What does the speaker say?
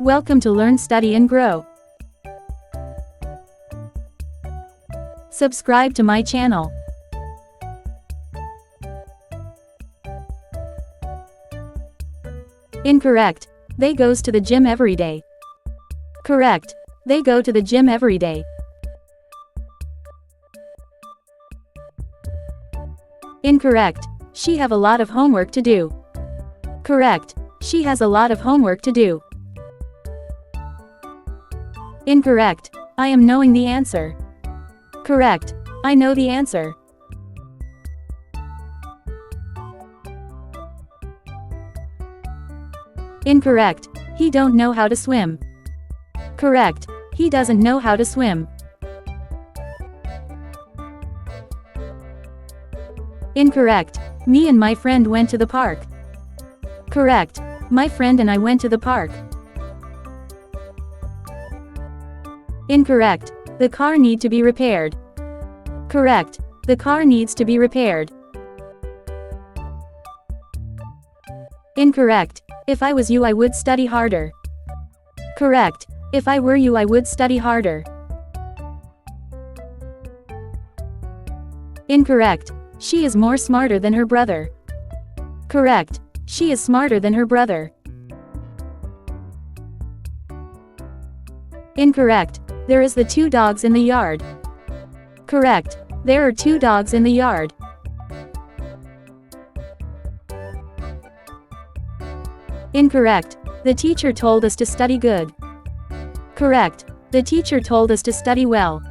Welcome to Learn, Study and Grow. Subscribe to my channel. Incorrect. They goes to the gym every day. Correct. They go to the gym every day. Incorrect. She have a lot of homework to do. Correct. She has a lot of homework to do. Incorrect. I am knowing the answer. Correct. I know the answer. Incorrect. He don't know how to swim. Correct. He doesn't know how to swim. Incorrect. Me and my friend went to the park. Correct. My friend and I went to the park. Incorrect. The car need to be repaired. Correct. The car needs to be repaired. Incorrect. If I was you, I would study harder. Correct. If I were you, I would study harder. Incorrect. She is more smarter than her brother. Correct. She is smarter than her brother. Incorrect. There is the 2 dogs in the yard. Correct. There are 2 dogs in the yard. Incorrect. The teacher told us to study good. Correct. The teacher told us to study well.